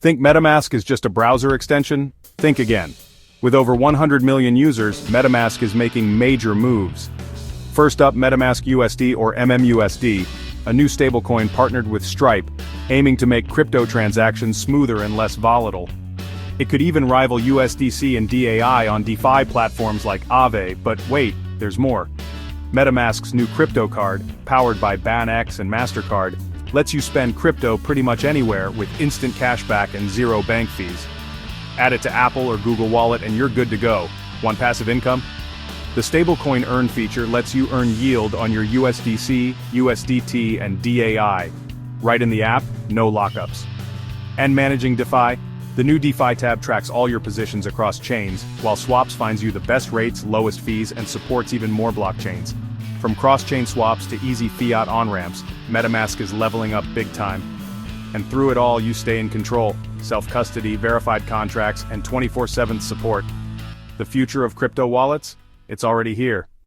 Think Metamask is just a browser extension? Think again. With over 100 million users, Metamask is making major moves. First up, Metamask USD or MMUSD, a new stablecoin partnered with Stripe, aiming to make crypto transactions smoother and less volatile. It could even rival USDC and DAI on DeFi platforms like Aave, but wait, there's more. Metamask's new crypto card, powered by BanX and MasterCard, lets you spend crypto pretty much anywhere with instant cashback and zero bank fees. Add it to Apple or Google Wallet and you're good to go. Want passive income? The stablecoin earn feature lets you earn yield on your USDC, USDT, and DAI. Right in the app, no lockups. And managing DeFi? The new DeFi tab tracks all your positions across chains, while Swaps finds you the best rates, lowest fees, and supports even more blockchains. From cross-chain swaps to easy fiat on-ramps, Metamask is leveling up big time. And through it all, you stay in control, self-custody, verified contracts, and 24/7 support. The future of crypto wallets? It's already here.